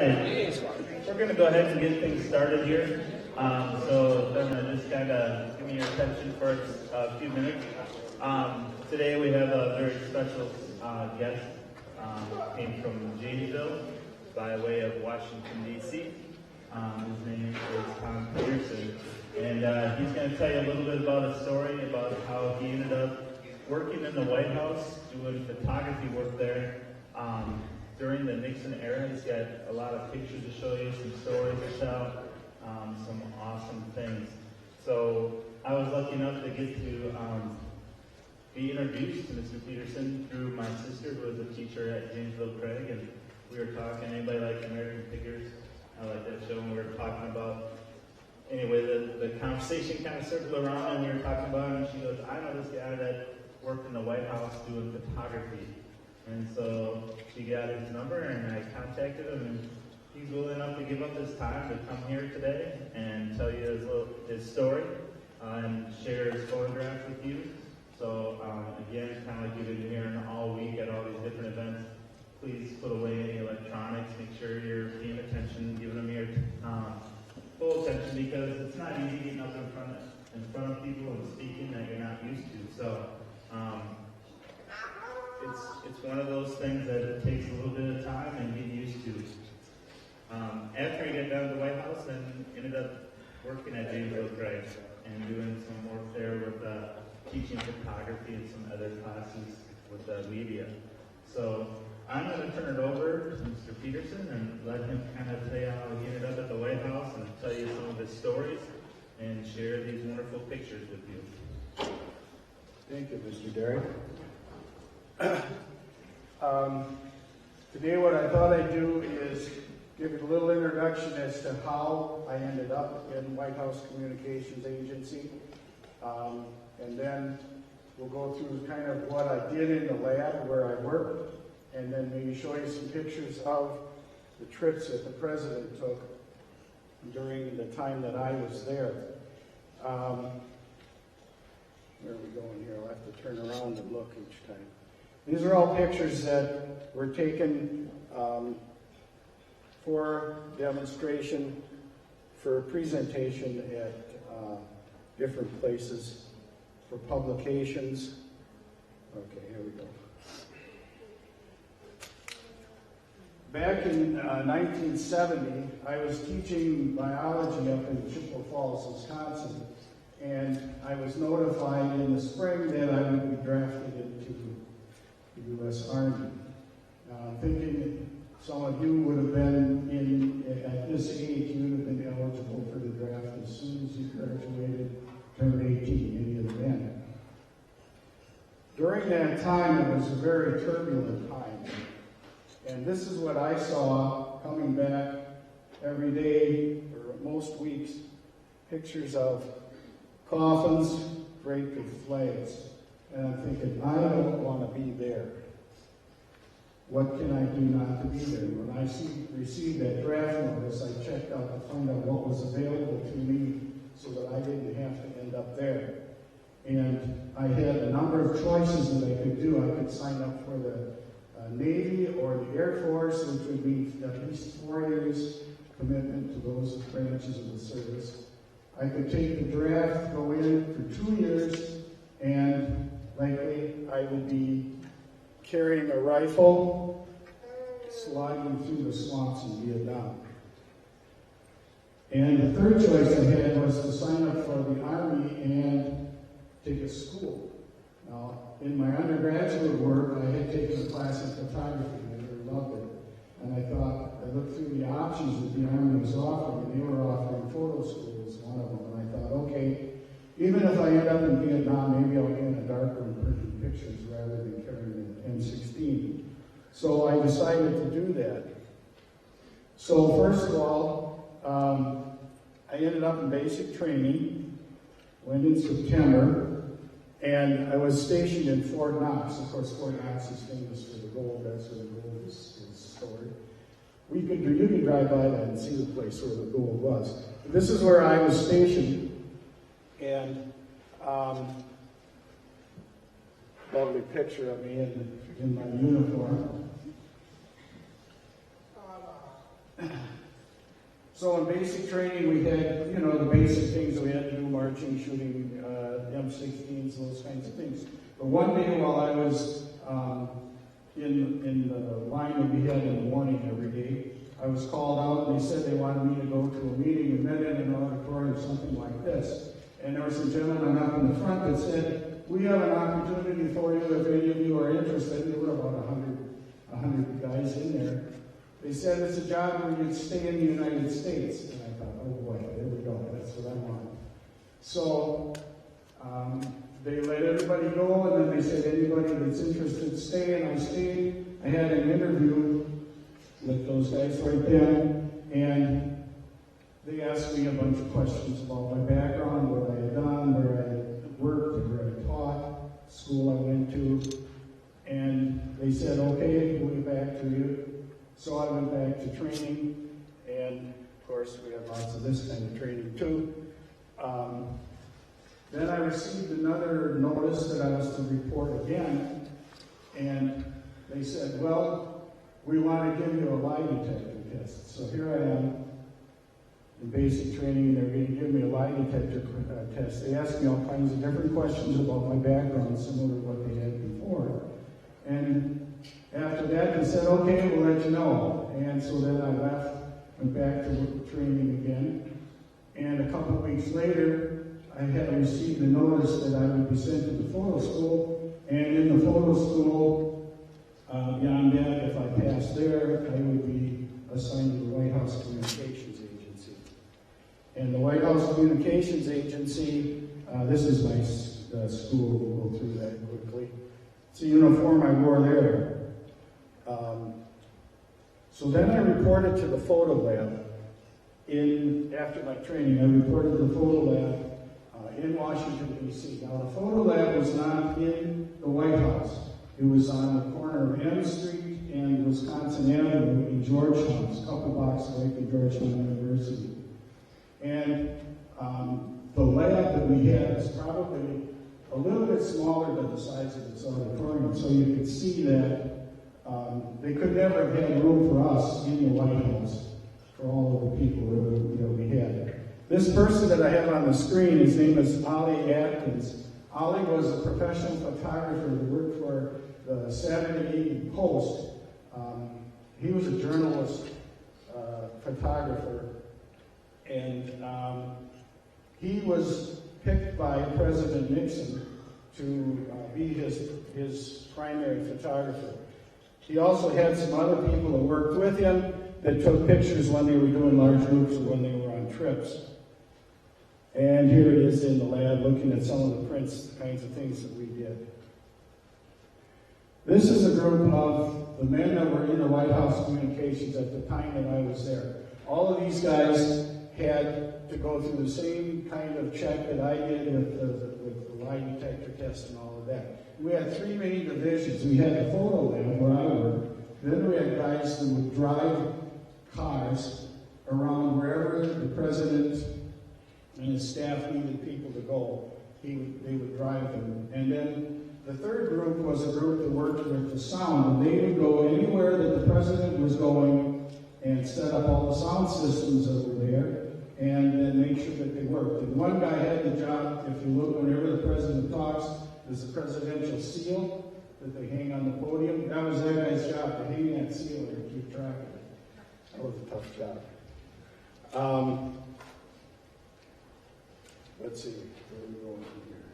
right, we're going to go ahead and get things started here. So just kind of give me your attention for a few minutes. Today we have a very special guest. Came from Janesville by way of Washington, D.C. His name is Tom Peterson. And he's going to tell you a little bit about a story about how he ended up working in the White House, doing photography work there. During the Nixon era, he's got a lot of pictures to show you, some stories to tell, some awesome things. So I was lucky enough to get to be introduced to Mr. Peterson through my sister, who was a teacher at Janesville Craig, and we were talking. Anybody like American Figures? I like that show, and we were talking about. Anyway, the conversation kind of circled around, and we were talking about it, and she goes, "I know this guy that worked in the White House doing photography." And so she got his number, and I contacted him, and he's willing enough to give up his time to come here today and tell you his story and share his photographs with you. So again, kind of like you've been hearing all week at all these different events, please put away any electronics. Make sure you're paying attention, giving them your full attention, because it's not easy getting up in front of people and speaking that you're not used to. So. It's one of those things that it takes a little bit of time and getting used to. After he got down to the White House, and ended up working at Janesville Craig and doing some work there with teaching photography and some other classes with media. So I'm going to turn it over to Mr. Peterson and let him kind of tell you how he ended up at the White House and tell you some of his stories and share these wonderful pictures with you. Thank you, Mr. Derrick. Today what I thought I'd do is give you a little introduction as to how I ended up in White House Communications Agency. And then we'll go through kind of what I did in the lab where I worked, and then maybe show you some pictures of the trips that the president took during the time that I was there. Where are we going here? I'll have to turn around and look each time. These are all pictures that were taken for demonstration, for presentation at different places, for publications. Okay, here we go. Back in 1970, I was teaching biology up in Chippewa Falls, Wisconsin, and I was notified in the spring that I would be drafted into the U.S. Army. Now, I'm thinking some of you would have been at this age, you would have been eligible for the draft as soon as you graduated, turned 18, many of the men. During that time, it was a very turbulent time. And this is what I saw coming back every day, or most weeks, pictures of coffins draped with flags. And I'm thinking, I don't want to be there. What can I do not to be there? When I received that draft notice, I checked out to find out what was available to me so that I didn't have to end up there. And I had a number of choices that I could do. I could sign up for the Navy or the Air Force, which would be at least 4 years commitment to those branches of the service. I could take the draft, go in for 2 years, and likely I would be carrying a rifle, sliding through the swamps in Vietnam. And the third choice I had was to sign up for the Army and take a school. Now, in my undergraduate work, I had taken a class in photography, and I really loved it. And I thought, I looked through the options that the Army was offering, and they were offering photo school as one of them. And I thought, okay, even if I end up in Vietnam, maybe I'll get in a dark room printing pictures rather than carrying an M16. So I decided to do that. So first of all, I ended up in basic training, went in September, and I was stationed in Fort Knox. Of course, Fort Knox is famous for the gold. That's where the gold is stored. You can drive by that and see the place where the gold was. But this is where I was stationed, and lovely picture of me in my uniform. So in basic training, we had, you know, the basic things that we had to do, marching, shooting, M16s, those kinds of things. But one day while I was in the line that we had in the morning every day, I was called out and they said they wanted me to go to a meeting. We met in an auditorium, something like this. And there were some gentlemen up in the front that said, we have an opportunity for you if any of you are interested. There were about 100 guys in there. They said it's a job where you'd stay in the United States. And I thought, oh boy, there we go, that's what I want. So they let everybody go, and then they said anybody that's interested, stay, and I stayed. I had an interview with those guys right then, and they asked me a bunch of questions about my background, what I had done, where I had worked, where I taught, school I went to, and they said, okay, we'll get back to you. So I went back to training, and of course we had lots of this kind of training too. Then I received another notice that I was to report again, and they said, well, we want to give you a lie detector test. So here I am in basic training, and they're going to give me a lie detector test. They asked me all kinds of different questions about my background, similar to what they had before. And after that, they said, okay, we'll let you know. And so then I left, went back to training again. And a couple of weeks later, I had received a notice that I would be sent to the photo school. And in the photo school, beyond that, if I passed there, I would be assigned to the White House Communications Agency. And the White House Communications Agency, this is my school, we'll go through that quickly. It's a uniform I wore there. So then I reported to the photo lab. After my training, I reported to the photo lab in Washington, D.C. Now, the photo lab was not in the White House. It was on the corner of M Street and Wisconsin Avenue in Georgetown. It's a couple blocks away from Georgetown University. And the lab that we had was probably a little bit smaller than the size of this auditorium, so you could see that they could never have had room for us in the White House for all of the people that we had. This person that I have on the screen, his name is Ollie Atkins. Ollie was a professional photographer who worked for the Saturday Evening Post. He was a journalist, photographer, and he was picked by President Nixon to be his primary photographer. He also had some other people that worked with him that took pictures when they were doing large groups or when they were on trips. And here it is in the lab looking at some of the prints, the kinds of things that we did. This is a group of the men that were in the White House Communications at the time that I was there. All of these guys had to go through the same kind of check that I did with the lie detector test and all of that. We had three main divisions. We had the photo lab where I worked. Then we had guys who would drive cars around wherever the president and his staff needed people to go. They would drive them. And then the third group was a group that worked with the sound. And they would go anywhere that the president was going and set up all the sound systems that were there and then make sure that they worked. And one guy had the job, if you look, whenever the president talks, there's a presidential seal that they hang on the podium. That was that guy's job, to hang that seal and keep track of it. That was a tough job. Let's see, where are we going from here?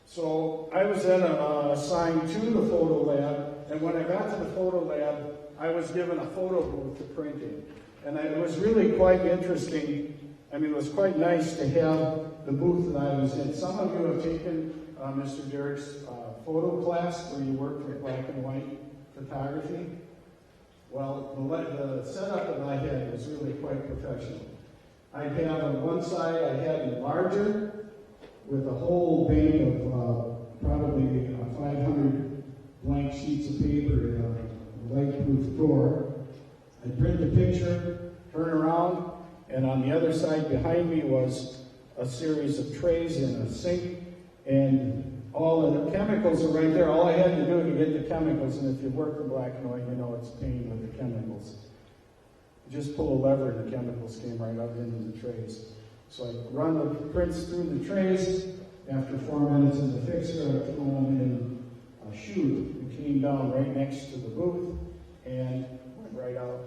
So I was then assigned to the photo lab, and when I got to the photo lab, I was given a photo booth to print in. And it was really quite interesting. I mean, it was quite nice to have the booth that I was in. Some of you have taken Mr. Derek's photo class where you worked with black and white photography. Well, the setup that I had was really quite professional. I'd have on one side, I had an enlarger with a whole bank of probably 500 blank sheets of paper in a light-proof drawer. I'd print the picture, turn around, and on the other side behind me was a series of trays and a sink, and all the chemicals are right there. All I had to do to get the chemicals, and if you work in black and white, you know it's a pain with the chemicals. You just pull a lever and the chemicals came right up into the trays. So I run the prints through the trays. After 4 minutes in the fixer, I threw them in a chute. It came down right next to the booth and went right out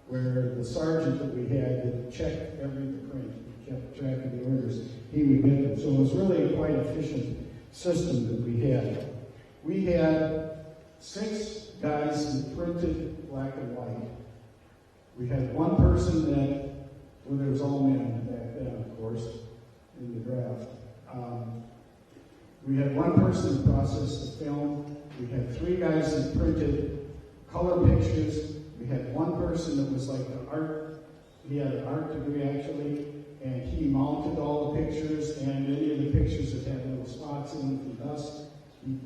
where the sergeant that we had that checked every print, he kept track of the orders, he would get them. So it was really a quite efficient system that we had. We had 6 guys that printed black and white. We had one person that, well, there was all men back then, of course, in the draft. We had one person that processed the film. We had 3 guys that printed color pictures. We had one person that was like the art, he had an art degree actually, and he mounted all the pictures, and any of the pictures that had little spots in them from dust, he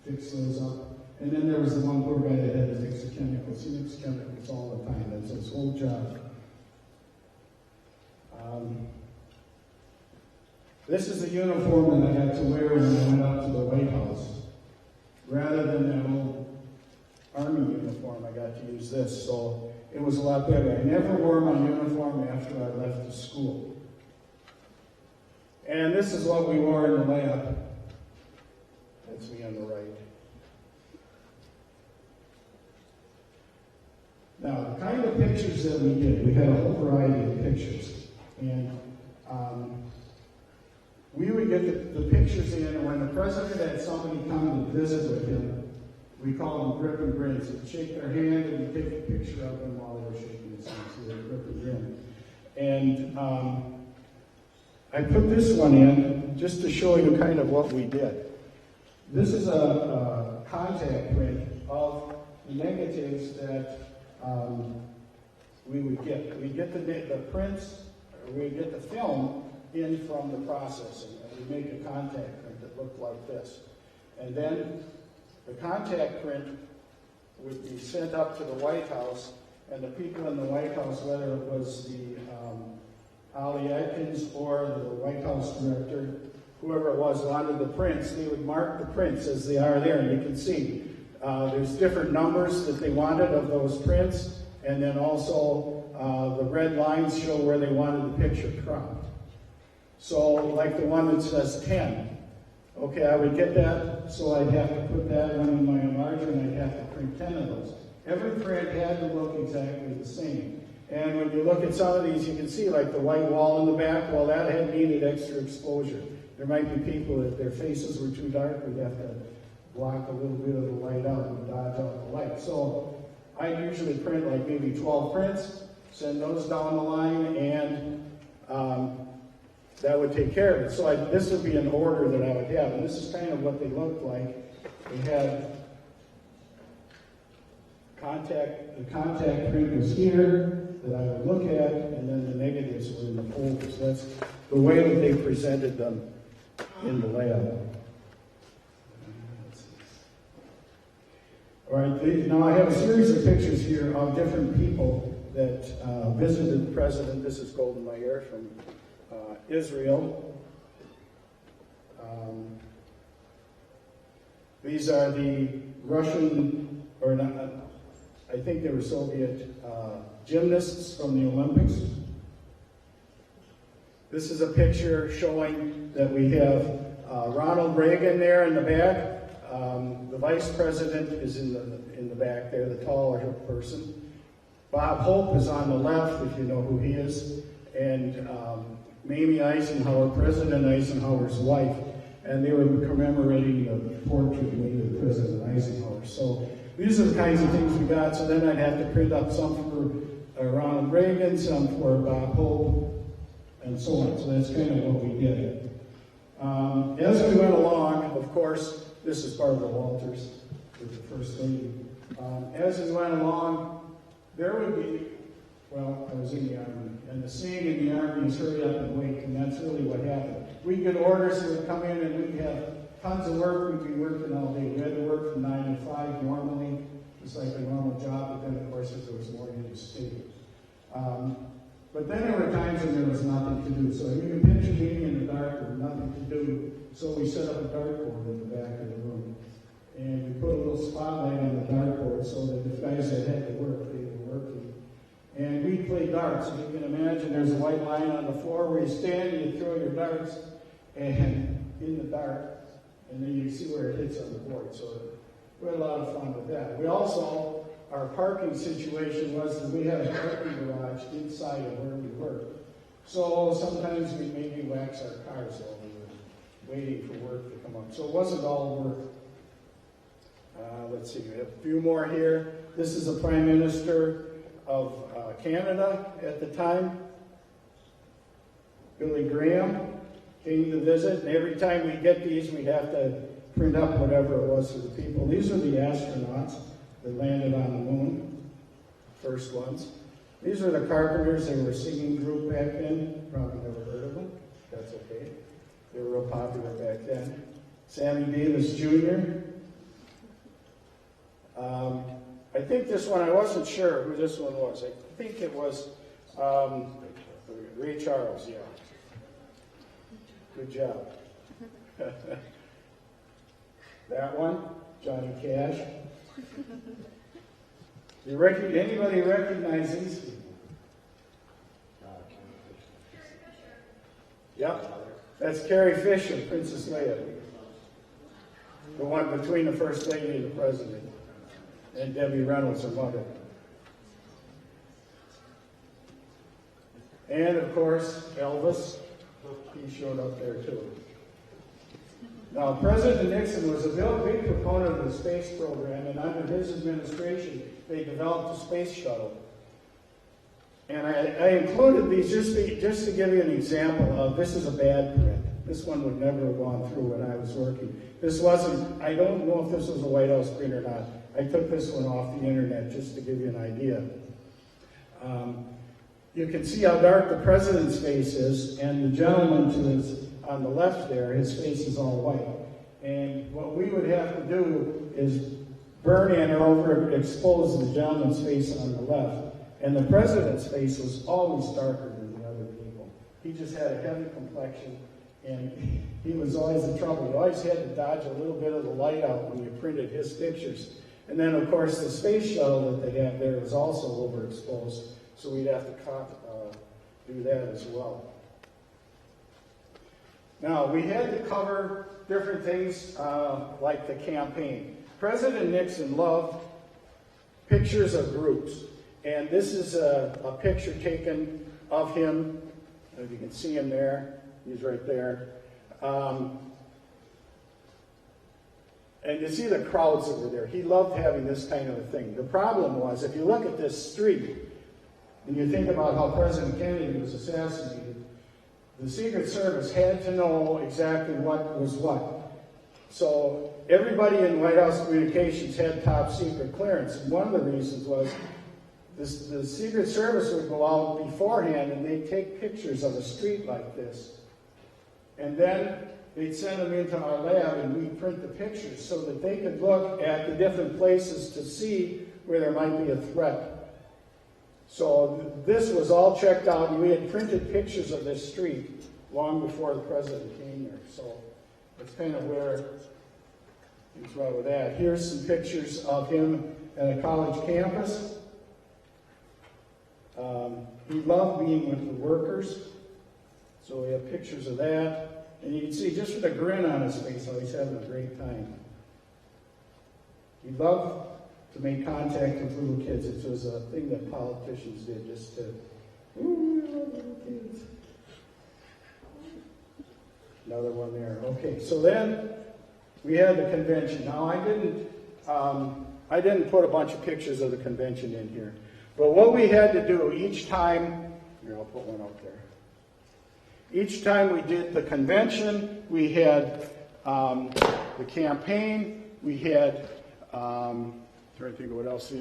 fixed those up. And then there was the one poor guy that had to fix the chemicals. He mixed chemicals all the time. That's his whole job. This is the uniform that I got to wear when I went up to the White House. Rather than that old Army uniform, I got to use this. So it was a lot better. I never wore my uniform after I left the school. And this is what we wore in the lab. That's me on the right. Now, the kind of pictures that we did, we had a whole variety of pictures. And we would get the pictures in, and when the president had somebody come to visit with him, we call them grip and grins. We'd shake their hand and we'd take a picture of them while they were shaking his hand, so they'd grip and grin. And I put this one in just to show you kind of what we did. This is a contact print of the negatives that we would get. We'd get the prints, or we'd get the film in from the processing, and we'd make a contact print that looked like this. And then the contact print would be sent up to the White House, and the people in the White House, whether it was the Ali Atkins or the White House director, whoever it was, wanted the prints, they would mark the prints as they are there, and you can see there's different numbers that they wanted of those prints, and then also the red lines show where they wanted the picture cropped. So, like the one that says 10. Okay, I would get that, so I'd have to put that one in my enlarger, and I'd have to print 10 of those. Every print had to look exactly the same. And when you look at some of these, you can see like the white wall in the back, well, that had needed extra exposure. There might be people that their faces were too dark, we'd have to block a little bit of the light out and dodge out the light. So I usually print like maybe 12 prints, send those down the line, and that would take care of it. So this would be an order that I would have, and this is kind of what they looked like. We had the contact print was here that I would look at, and then the negatives were in the folders. That's the way that they presented them in the lab. All right, now I have a series of pictures here of different people that visited the president. This is Golda Meir from Israel. These are the Russian, or not, I think they were Soviet gymnasts from the Olympics. This is a picture showing that we have Ronald Reagan there in the back. The vice president is in the back there, the taller person. Bob Hope is on the left, if you know who he is, and Mamie Eisenhower, President Eisenhower's wife, and they were commemorating the portrait made of President Eisenhower. So these are the kinds of things we got. So then I'd have to print up some for Ronald Reagan, some for Bob Hope, and so on. So that's kind of what we did. As we went along, of course, this is Barbara Walters with the First Lady. As we went along, there would be, well, I was in the Army, and the saying in the Army is hurry up and wait, and that's really what happened. We'd get orders that would come in, and we'd have tons of work. We'd be working all day. We had to work from 9 to 5 normally, just like a normal job, but then, of course, if there was more, you had to stay. But then there were times when there was nothing to do. So you can picture being in the dark dark or nothing to do, so we set up a dartboard in the back of the room. And we put a little spotlight on the dartboard so that if guys that had to work, they were working. And we play darts. You can imagine there's a white line on the floor where you stand and you throw your darts and in the dark, and then you see where it hits on the board. So we had a lot of fun with that. We also, our parking situation was that we had a parking garage inside of where we worked. So sometimes we maybe wax our cars while we were waiting for work to come up. So it wasn't all work. Let's see, we have a few more here. This is the Prime Minister of Canada at the time. Billy Graham came to visit, and every time we get these, we'd have to print up whatever it was for the people. These are the astronauts that landed on the moon, first ones. These are the Carpenters. They were a singing group back then. Probably never heard of them. That's okay. They were real popular back then. Sammy Davis Jr. I think this one, I wasn't sure who this one was. I think it was Ray Charles, yeah. Good job. That one, Johnny Cash. Anybody recognize these people? Yep, that's Carrie Fisher, Princess Leia. The one between the First Lady and the President. And Debbie Reynolds, her mother. And of course, Elvis. He showed up there too. Now, President Nixon was a big proponent of the space program, and under his administration, they developed a space shuttle. And I included these just to give you an example of, this is a bad print. This one would never have gone through when I was working. This wasn't, I don't know if this was a White House print or not. I took this one off the internet just to give you an idea. You can see how dark the president's face is, and the gentleman to his, on the left there, his face is all white. And what we would have to do is burn in or overexpose the gentleman's face on the left. And the president's face was always darker than the other people. He just had a heavy complexion, and he was always in trouble. You always had to dodge a little bit of the light out when you printed his pictures. And then, of course, the space shuttle that they have there was also overexposed, so we'd have to do that as well. Now, we had to cover different things like the campaign. President Nixon loved pictures of groups, and this is a picture taken of him. If you can see him there, he's right there. And you see the crowds over there. He loved having this kind of a thing. The problem was, if you look at this street, and you think about how President Kennedy was assassinated, the Secret Service had to know exactly what was what. So everybody in White House communications had top secret clearance. And one of the reasons was the Secret Service would go out beforehand and they'd take pictures of a street like this. And then they'd send them into our lab and we'd print the pictures so that they could look at the different places to see where there might be a threat. So this was all checked out, and we had printed pictures of this street long before the president came there. So that's kind of where he's right with that. Here's some pictures of him at a college campus. He loved being with the workers. So we have pictures of that. And you can see just with a grin on his face how he's having a great time. He loved to make contact with little kids. It was a thing that politicians did just to, ooh, I love little kids. Another one there. Okay, so then we had the convention. Now I didn't put a bunch of pictures of the convention in here. But what we had to do each time, here I'll put one up there. Each time we did the convention, we had the campaign, we had, trying to think of what else,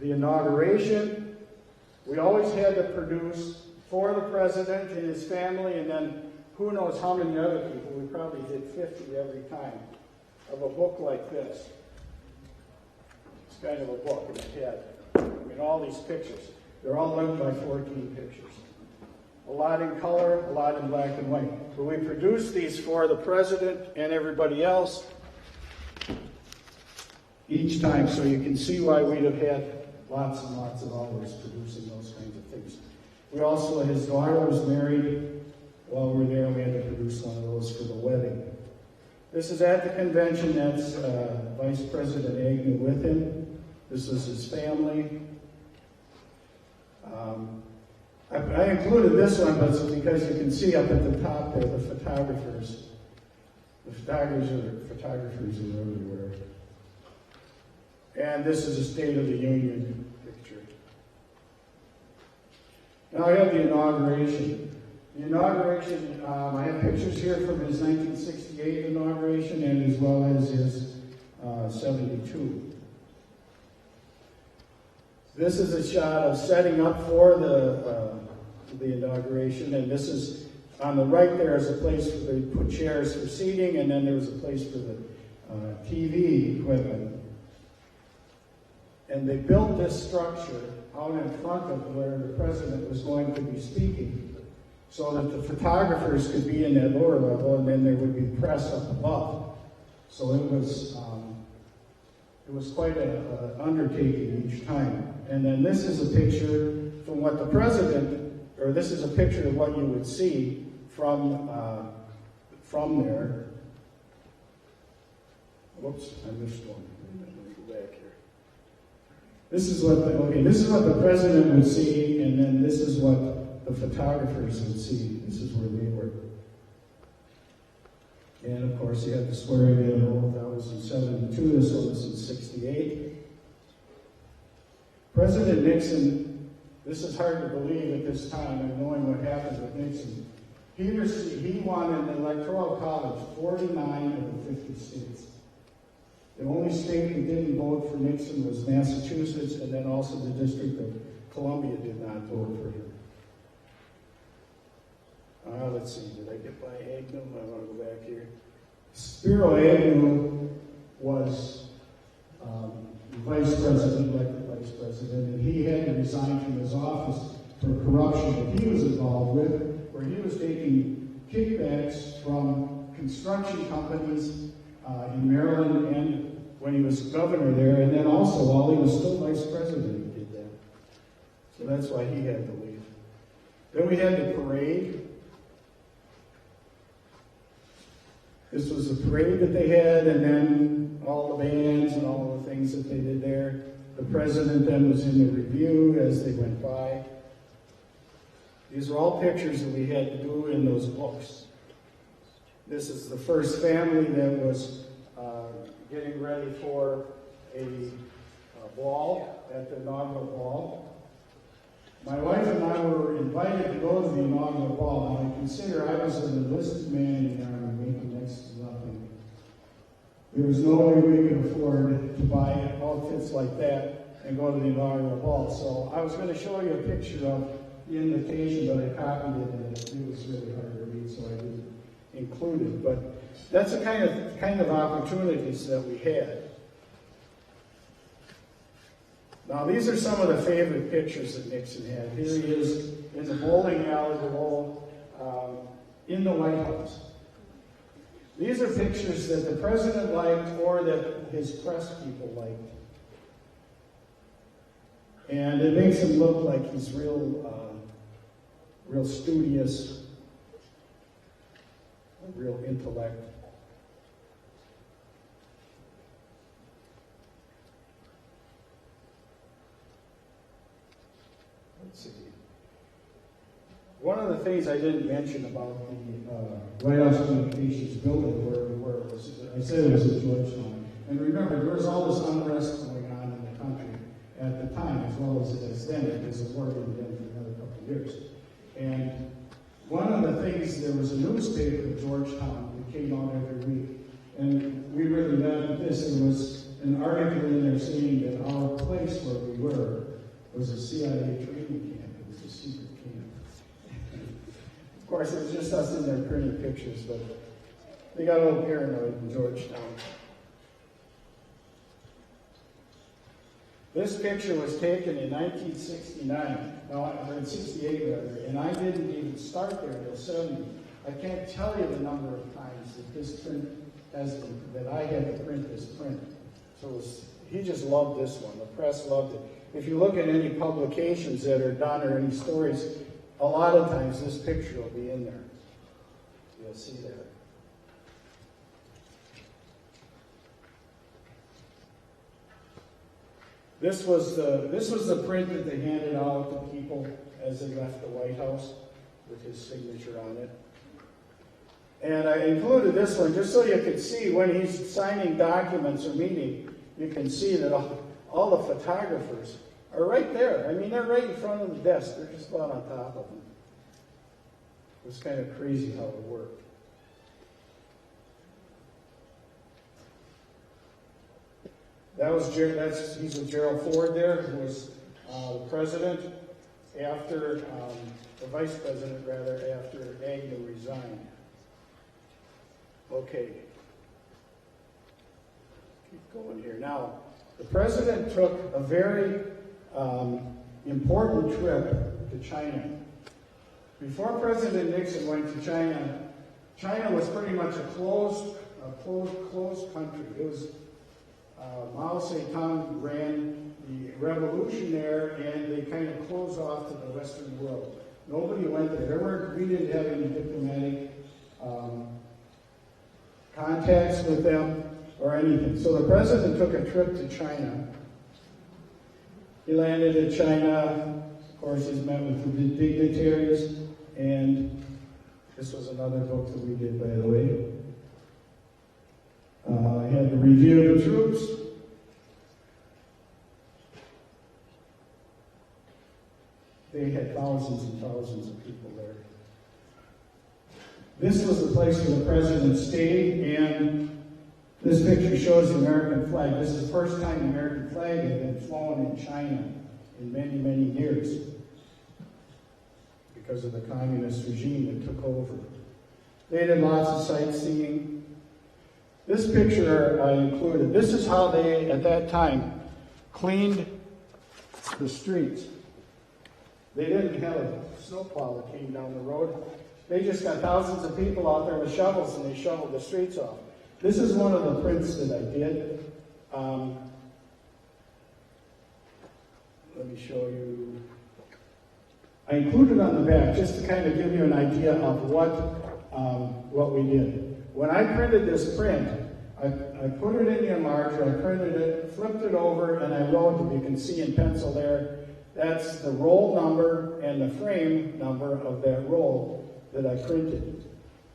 the inauguration. We always had to produce for the president and his family, and then who knows how many other people. We probably did 50 every time of a book like this. It's kind of a book, and it had, all these pictures. They're all linked by 14 pictures. a lot in color, a lot in black and white. But we produced these for the president and everybody else each time, so you can see why we'd have had lots and lots of hours producing those kinds of things. We also, his daughter was married while we were there, and we had to produce one of those for the wedding. This is at the convention. That's Vice President Agnew with him. This was his family. I included this one, but it's because you can see up at the top there the photographers. The photographers are everywhere. And this is a State of the Union picture. Now I have the inauguration. The inauguration, I have pictures here from his 1968 inauguration and as well as his 72. This is a shot of setting up for the inauguration, and this is on the right. There is a place where they put chairs for seating, and then there was a place for the TV equipment. And they built this structure out in front of where the president was going to be speaking, so that the photographers could be in that lower level, and then there would be press up above. So it was quite an undertaking each time. And then this is a picture from what the president, or this is a picture of what you would see from there. Whoops, I missed one. Let me go back here. This is what the president would see, and then this is what the photographers would see. This is where they were. And of course, you had the swearing in oath. That was in 72. This one was in 68. President Nixon, this is hard to believe at this time, and knowing what happened with Nixon. He won in the Electoral College 49 of the 50 states. The only state that didn't vote for Nixon was Massachusetts, and then also the District of Columbia did not vote for him. Let's see, did I get by Agnew? I want to go back here. Spiro Agnew was vice president, elected vice president, and he had to resign from his office for corruption that he was involved with, where he was taking kickbacks from construction companies in Maryland and when he was governor there, and then also while he was still vice president, he did that. So that's why he had to leave. Then we had the parade. This was a parade that they had, and then all the bands and all the things that they did there. The president then was in the review as they went by. These are all pictures that we had to do in those books. This is the first family that was getting ready for a ball, at the inaugural ball. My wife and I were invited to go to the inaugural ball, and I consider I was an enlisted man in the Army making next to nothing. There was no way we could afford to buy outfits like that and go to the inaugural ball. So I was going to show you a picture of the invitation, but I copied it, and it was really hard to read, so I didn't include it. But that's the kind of opportunities that we had. Now, these are some of the favorite pictures that Nixon had. Here he is in the bowling alley below, in the White House. These are pictures that the president liked or that his press people liked. And it makes him look like he's real studious, real intellect. Let's see. One of the things I didn't mention about the White House Communications building where we were was, I said it was at Georgetown. And remember, there was all this unrest going on in the country at the time, as well as it is then, because the war didn't end for another couple of years. And one of the things, there was a newspaper at Georgetown that came out every week. And we really got this. There was an article in there saying that our place where we were was a CIA training camp. It was a secret camp. Of course, it was just us in there printing pictures, but they got a little paranoid in Georgetown. This picture was taken in 1969, or in 68 rather, and I didn't even start there until 70. I can't tell you the number of times that this print that I had to print this print. So he just loved this one. The press loved it. If you look at any publications that are done or any stories, a lot of times this picture will be in there. You'll see that. This was the print that they handed out to people as they left the White House with his signature on it. And I included this one just so you could see when he's signing documents or meeting, you can see that all the photographers are right there. I mean, they're right in front of the desk. They're just about on top of them. It was kind of crazy how it worked. He's with Gerald Ford there, who was the president after, the vice president rather, after Agnew resigned. Okay. Keep going here. Now, the president took a very important trip to China. Before President Nixon went to China, China was pretty much a closed country. It was Mao Zedong ran the revolution there, and they kind of closed off to the Western world. Nobody went there. We didn't have any diplomatic contacts with them or anything. So the president took a trip to China. He landed in China. Of course, he's met with the dignitaries, and this was another book that we did, by the way. I had to review the troops. They had thousands and thousands of people there. This was the place where the president stayed, and this picture shows the American flag. This is the first time the American flag had been flown in China in many, many years because of the communist regime that took over. They did lots of sightseeing. This picture I included. This is how they, at that time, cleaned the streets. They didn't have a snowplow that came down the road. They just got thousands of people out there with shovels, and they shoveled the streets off. This is one of the prints that I did. Let me show you. I included on the back just to kind of give you an idea of what we did. When I printed this print, I put it in the enlarger, I printed it, flipped it over, and I wrote, you can see in pencil there, that's the roll number and the frame number of that roll that I printed.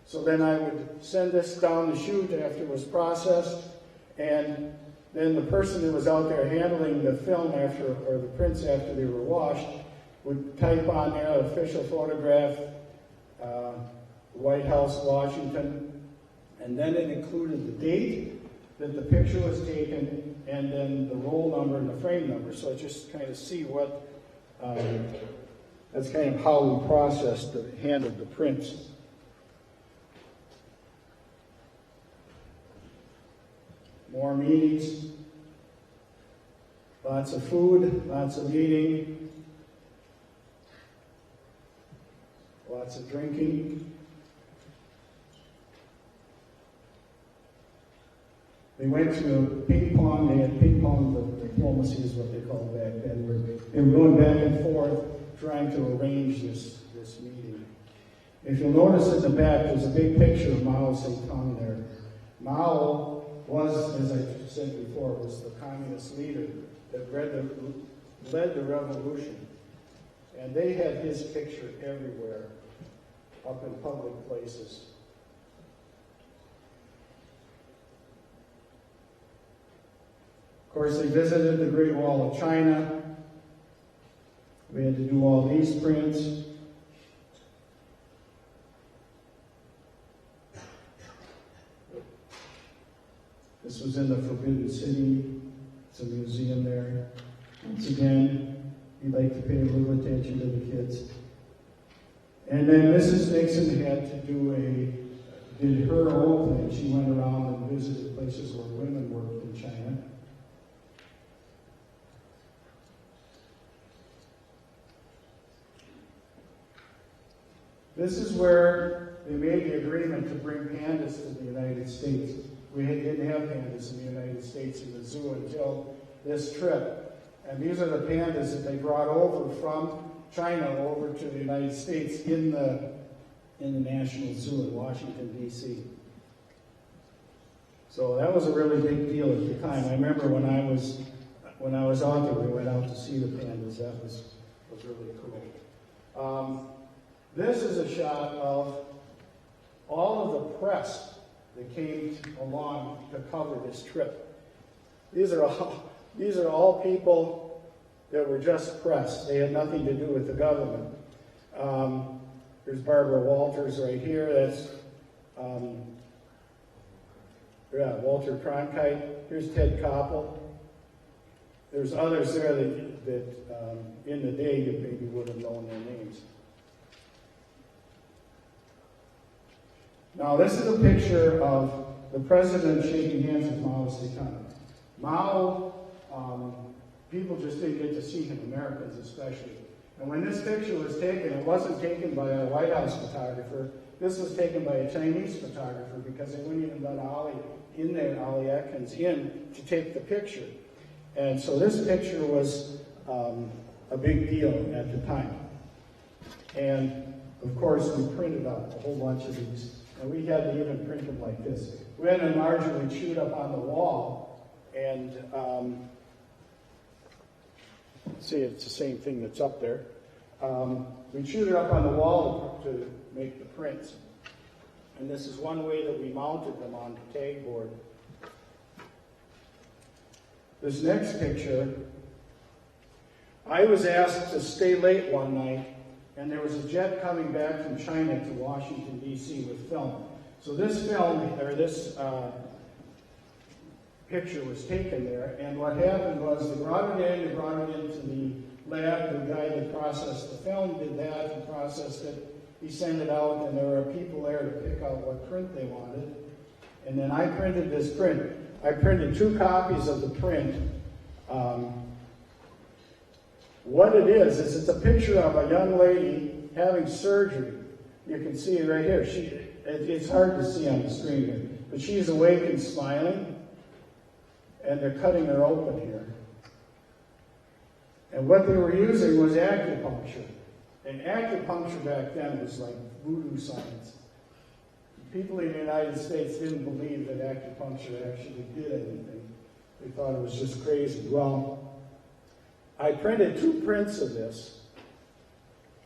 So then I would send this down the chute after it was processed, and then the person that was out there handling the film or the prints after they were washed would type on there official photograph, White House, Washington, and then it included the date that the picture was taken, and then the roll number and the frame number. So I just kind of see that's kind of how we handled the prints. More meetings, lots of food, lots of eating, lots of drinking. They went to ping pong. They had ping pong, the diplomacy is what they called back then. They were going back and forth trying to arrange this meeting. If you'll notice in the back, there's a big picture of Mao Zedong there. Mao was, as I said before, was the communist leader that led the revolution. And they had his picture everywhere, up in public places. Of course, they visited the Great Wall of China. We had to do all these prints. This was in the Forbidden City. It's a museum there. Once again, we like to pay a little attention to the kids. And then Mrs. Nixon had to did her own thing. She went around and visited places where women worked in China. This is where they made the agreement to bring pandas to the United States. We didn't have pandas in the United States in the zoo until this trip. And these are the pandas that they brought over from China over to the United States in the National Zoo in Washington, D.C. So that was a really big deal at the time. I remember when I was out there, we went out to see the pandas. That was really cool. This is a shot of all of the press that came along to cover this trip. These are all people that were just press. They had nothing to do with the government. There's Barbara Walters right here. That's Walter Cronkite. Here's Ted Koppel. There's others there that in the day you maybe would have known their names. Now this is a picture of the president shaking hands with Mao Zedong. Mao, people just didn't get to see him, Americans especially. And when this picture was taken, it wasn't taken by a White House photographer. This was taken by a Chinese photographer because they wouldn't even let Ali Atkins in to take the picture. And so this picture was a big deal at the time. And of course, we printed out a whole bunch of these. And we had to even print them like this. We had to enlarge them and shoot up on the wall. And see, it's the same thing that's up there. We shoot it up on the wall to make the prints. And this is one way that we mounted them on the tag board. This next picture, I was asked to stay late one night, and there was a jet coming back from China to Washington, D.C. with film. So this film, or this picture was taken there, and what happened was they brought it into the lab. The guy that processed the film did that and processed it. He sent it out, and there were people there to pick out what print they wanted. And then I printed this print. I printed 2 copies of the print. What it is it's a picture of a young lady having surgery. You can see it right here. It's hard to see on the screen here, but she's awake and smiling, and they're cutting her open here. And what they were using was acupuncture. And acupuncture back then was like voodoo science. People in the United States didn't believe that acupuncture actually did anything. They thought it was just crazy. Well, I printed 2 prints of this.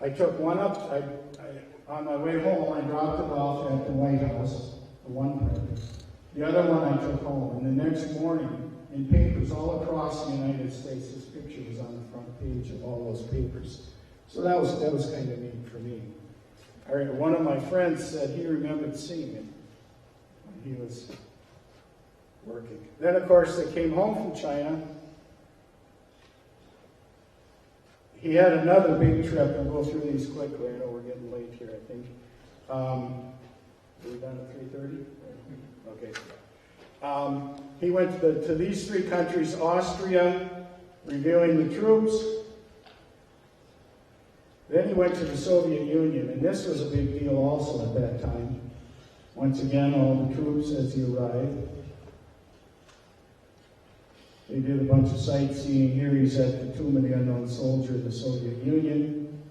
I took one up, on my way home, I dropped it off at the White House, the one print. The other one I took home, and the next morning, in papers all across the United States, this picture was on the front page of all those papers. So that was kind of neat for me. One of my friends said he remembered seeing it when he was working. Then, of course, they came home from China. He had another big trip. We'll go through these quickly. I know we're getting late here, I think. Are we done at 3:30? Okay. He went to these 3 countries: Austria, revealing the troops. Then he went to the Soviet Union, and this was a big deal also at that time. Once again, all the troops as he arrived. They did a bunch of sightseeing. Here he's at the Tomb of the Unknown Soldier of the Soviet Union.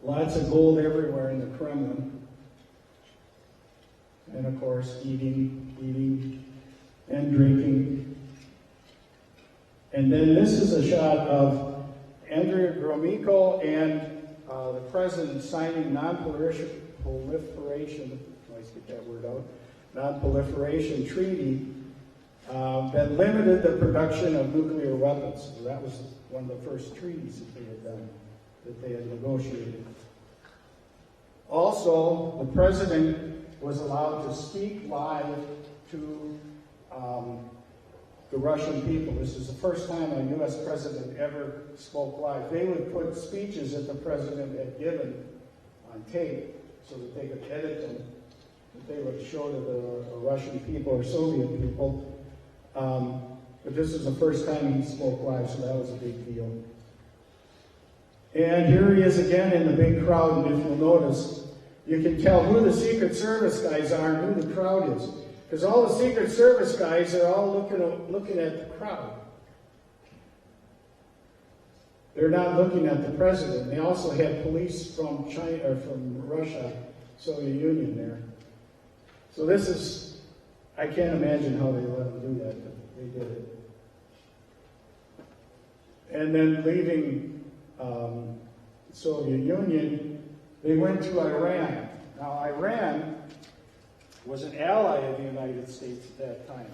Lots of gold everywhere in the Kremlin. And of course, eating and drinking. And then this is a shot of Andrei Gromyko and the president signing non-proliferation, let's get that word out, non-proliferation treaty that limited the production of nuclear weapons. So that was one of the first treaties that they had done, that they had negotiated. Also, the president was allowed to speak live to the Russian people. This is the first time a U.S. president ever spoke live. They would put speeches that the president had given on tape so that they could edit them, that they would show to the Russian people or Soviet people. But this was the first time he spoke live, so that was a big deal. And here he is again in the big crowd, and if you'll notice, you can tell who the Secret Service guys are and who the crowd is. Because all the Secret Service guys are all looking at the crowd. They're not looking at the president. They also had police from China or from Russia, Soviet Union there. So this is, I can't imagine how they let them do that, but they did it. And then leaving Soviet Union, they went to Iran. Now Iran was an ally of the United States at that time.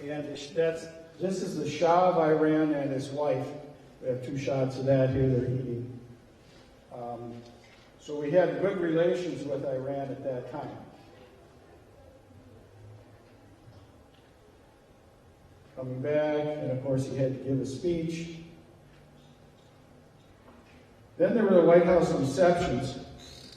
And this is the Shah of Iran and his wife. We have two shots of that here, they're eating. So we had good relations with Iran at that time. Coming back, and of course he had to give a speech. Then there were the White House receptions.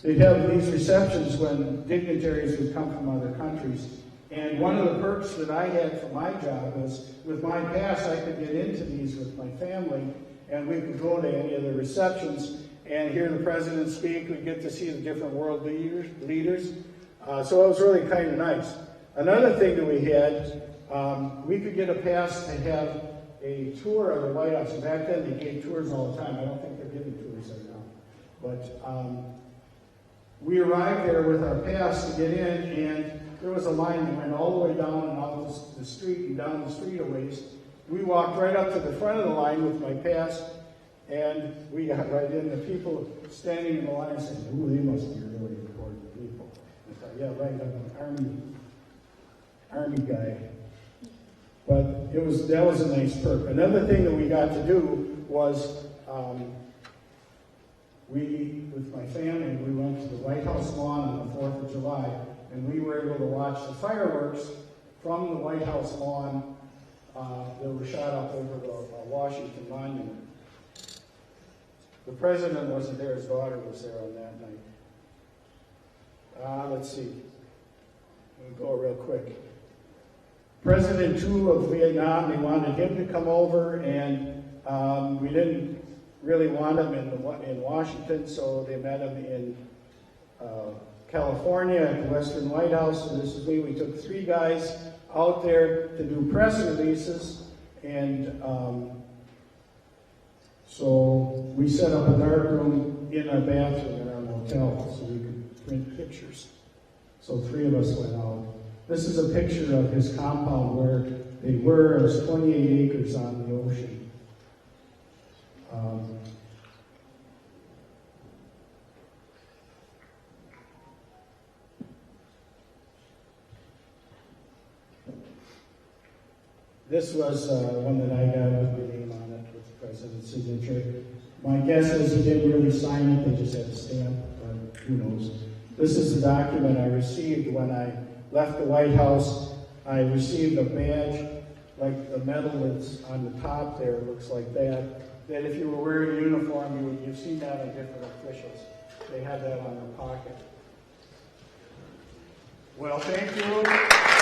They'd have these receptions when dignitaries would come from other countries. And one of the perks that I had for my job was, with my pass, I could get into these with my family, and we could go to any of the receptions and hear the president speak. We'd get to see the different world leaders. So it was really kind of nice. Another thing that we had, we could get a pass to have a tour of the White House. And back then they gave tours all the time. I don't think they're giving tours right now. But we arrived there with our pass to get in, and there was a line that went all the way down and out the street and down the street a ways. We walked right up to the front of the line with my pass, and we got right in. The people standing in the line said, "Ooh, they must be really important people." I thought, yeah, right, I'm an army guy. But that was a nice perk. Another thing that we got to do was, with my family, we went to the White House lawn on the 4th of July, and we were able to watch the fireworks from the White House lawn that were shot up over the Washington Monument. The president wasn't there, his daughter was there on that night. Let's see. We'll go real quick. President Tu of Vietnam, they wanted him to come over, and we didn't really want him in Washington, so they met him in California at the Western White House. And this is me. We took 3 guys out there to do press releases, and so we set up a dark room in our bathroom in our motel so we could print pictures. So 3 of us went out. This is a picture of his compound where they were. It was 28 acres on the ocean. This was one that I got with my name on it with the president's signature. My guess is he didn't really sign it, they just had a stamp, but who knows. This is the document I received when I left the White House. I received a badge, like the medal that's on the top there, looks like that, that if you were wearing a uniform, you've seen that on different officials. They have that on their pocket. Well, thank you.